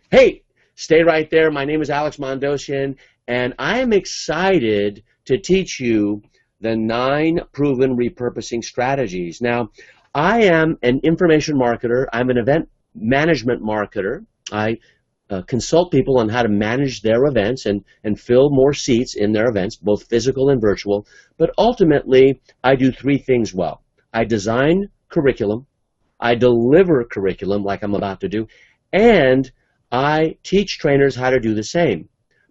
Hey, stay right there. My name is Alex Mandossian, and I am excited to teach you the 9 proven repurposing strategies. Now, I am an information marketer. I'm an event management marketer. I consult people on how to manage their events and fill more seats in their events, both physical and virtual. But ultimately, I do 3 things well. I design curriculum, I deliver curriculum like I'm about to do, and I teach trainers how to do the same,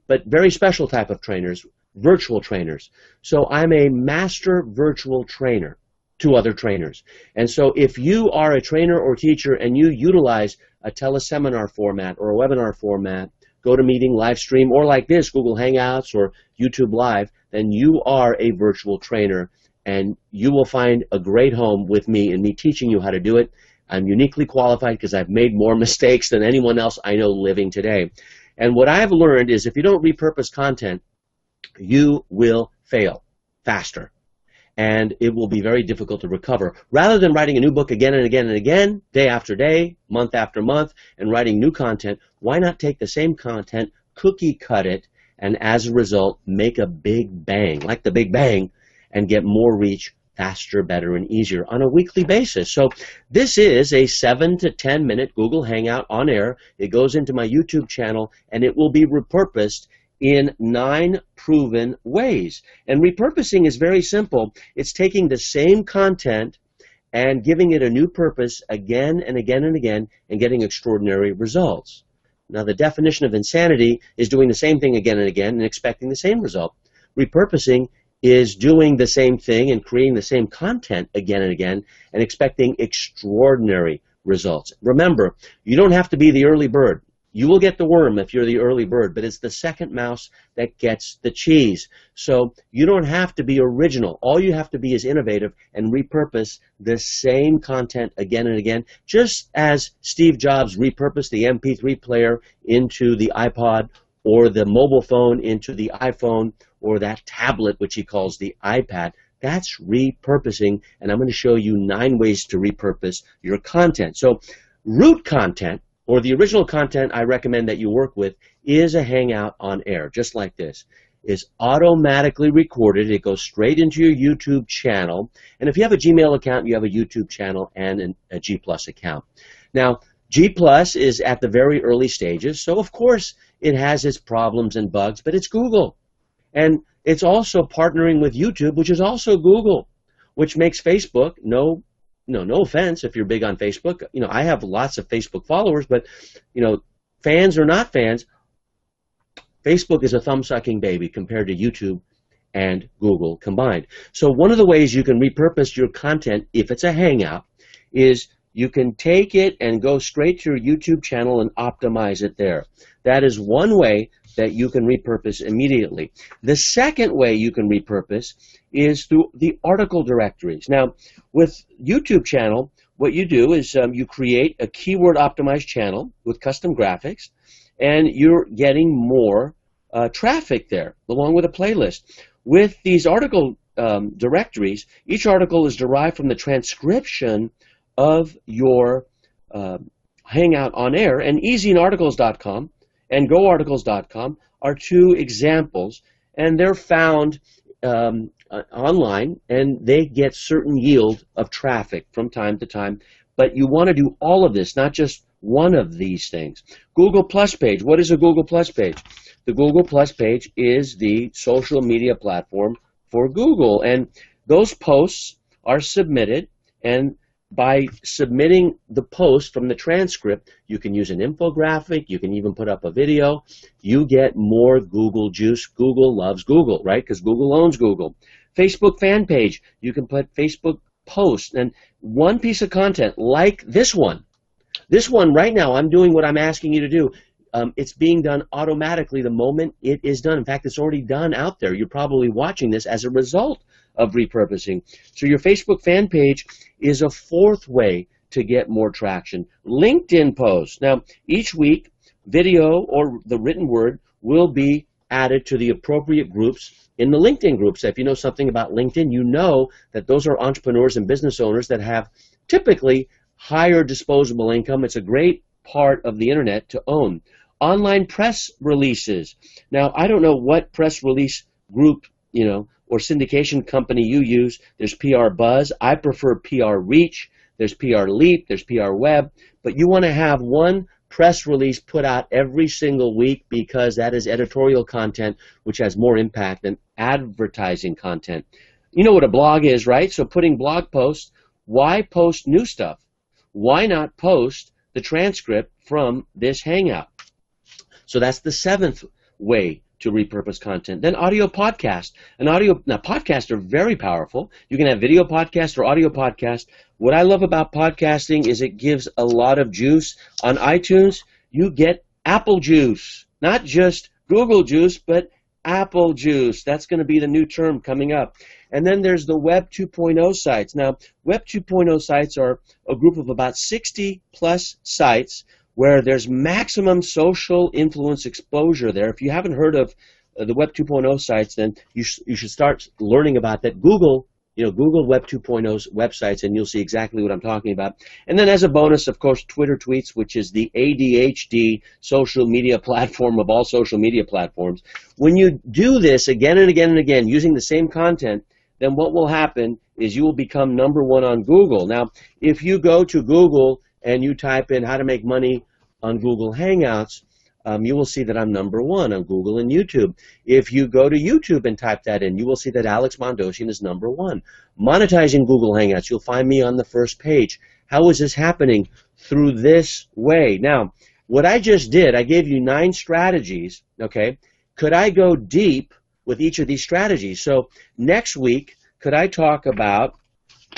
but very special type of trainers, virtual trainers. So I'm a master virtual trainer to other trainers. And so if you are a trainer or teacher and you utilize a teleseminar format or a webinar format, GoToMeeting, live stream, or like this, Google Hangouts or YouTube Live, then you are a virtual trainer and you will find a great home with me and me teaching you how to do it. I'm uniquely qualified because I've made more mistakes than anyone else I know living today. And what I've learned is if you don't repurpose content, you will fail faster. And it will be very difficult to recover. Rather than writing a new book again and again and again, day after day, month after month, and writing new content, why not take the same content, cookie cut it, and as a result, make a big bang, like the Big Bang, and get more reach faster, better, and easier on a weekly basis. So this is a 7 to 10 minute Google Hangout on air. It goes into my YouTube channel, and it will be repurposed in 9 proven ways. And repurposing is very simple. It's taking the same content and giving it a new purpose again and again and again and getting extraordinary results. Now, the definition of insanity is doing the same thing again and again and expecting the same result. Repurposing is doing the same thing and creating the same content again and again and expecting extraordinary results. Remember, you don't have to be the early bird. You will get the worm if you're the early bird, but it's the second mouse that gets the cheese. So you don't have to be original. All you have to be is innovative and repurpose the same content again and again, just as Steve Jobs repurposed the MP3 player into the iPod or the mobile phone into the iPhone or that tablet, which he calls the iPad. That's repurposing, and I'm going to show you 9 ways to repurpose your content. So root content, or the original content I recommend that you work with, is a Hangout on air, just like this. It's automatically recorded. It goes straight into your YouTube channel. And if you have a Gmail account, you have a YouTube channel and a G Plus account. Now, G Plus is at the very early stages, so of course it has its problems and bugs, but it's Google. And it's also partnering with YouTube, which is also Google, which makes Facebook, no offense if you're big on Facebook. I have lots of Facebook followers, but, fans or not fans, Facebook is a thumb-sucking baby compared to YouTube and Google combined. So one of the ways you can repurpose your content, if it's a Hangout, is you can take it and go straight to your YouTube channel and optimize it there. That is one way that you can repurpose immediately. The second way you can repurpose is through the article directories. Now, with YouTube channel, what you do is you create a keyword optimized channel with custom graphics, and you're getting more traffic there, along with a playlist. With these article directories, each article is derived from the transcription of your Hangout on air, and easyinarticles.com and goarticles.com are 2 examples, and they're found online, and they get certain yield of traffic from time to time. But you want to do all of this, not just one of these things. Google Plus page. What is a Google Plus page? The Google Plus page is the social media platform for Google, and those posts are submitted, and by submitting the post from the transcript, you can use an infographic, you can even put up a video. You get more Google juice. Google loves Google, right? Because Google owns Google. Facebook fan page, you can put Facebook posts, and one piece of content like this one. This one right now, I'm doing what I'm asking you to do. It's being done automatically the moment it is done. In fact, it's already done out there. You're probably watching this as a result of repurposing. So your Facebook fan page is a 4th way to get more traction. LinkedIn posts. Now, each week, video or the written word will be added to the appropriate groups in the LinkedIn groups. If you know something about LinkedIn, you know that those are entrepreneurs and business owners that have typically higher disposable income. It's a great part of the internet to own. online press releases. Now, I don't know what press release group, or syndication company you use. There's PR Buzz. I prefer PR Reach. There's PR Leap. There's PR Web. But you want to have one press release put out every single week, because that is editorial content which has more impact than advertising content. You know what a blog is, right? So putting blog posts, why post new stuff? Why not post the transcript from this Hangout? So that's the 7th way to repurpose content. Then audio podcast. Now podcasts are very powerful. You can have video podcast or audio podcast. What I love about podcasting is it gives a lot of juice. On iTunes, you get Apple juice. Not just Google juice, but Apple juice. That's going to be the new term coming up. And then there's the Web 2.0 sites. Now, Web 2.0 sites are a group of about 60 plus sites where there's maximum social influence exposure there. If you haven't heard of the Web 2.0 sites, then you should start learning about that. Google Web 2.0's websites, and you'll see exactly what I'm talking about. And then as a bonus, of course, Twitter Tweets, which is the ADHD social media platform of all social media platforms. When you do this again and again and again, using the same content, then what will happen is you will become number one on Google. Now, if you go to Google and you type in how to make money on Google Hangouts, you will see that I'm number one on Google and YouTube. If you go to YouTube and type that in, you will see that Alex Mandossian is number one. Monetizing Google Hangouts, you'll find me on the first page. How is this happening? Through this way. Now, what I just did, I gave you 9 strategies, okay? Could I go deep with each of these strategies? So next week, could I talk about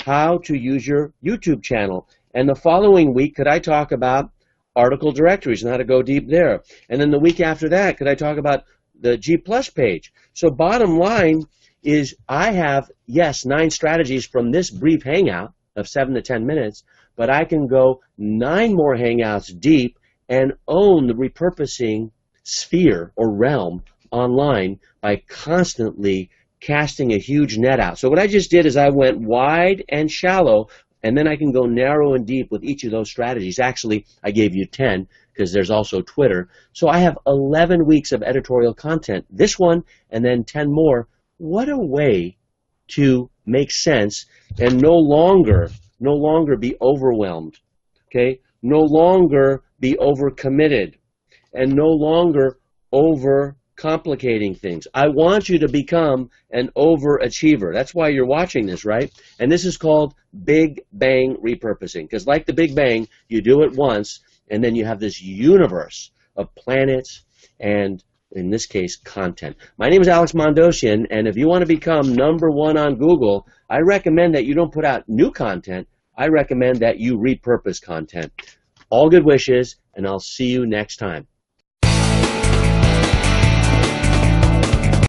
how to use your YouTube channel? And the following week, could I talk about article directories and how to go deep there? And then the week after that, could I talk about the G Plus page? So bottom line is I have, yes, 9 strategies from this brief hangout of 7 to 10 minutes, but I can go 9 more hangouts deep and own the repurposing sphere or realm online by constantly casting a huge net out. So what I just did is I went wide and shallow, and then I can go narrow and deep with each of those strategies. Actually, I gave you 10 because there's also Twitter. So I have 11 weeks of editorial content, this one and then 10 more. What a way to make sense and no longer be overwhelmed, okay? No longer be overcommitted and no longer overcomplicating things. I want you to become an overachiever. That's why you're watching this, right? And this is called Big Bang repurposing, because like the Big Bang, you do it once, and then you have this universe of planets and, in this case, content. My name is Alex Mandossian, and if you want to become number one on Google, I recommend that you don't put out new content. I recommend that you repurpose content. All good wishes, and I'll see you next time.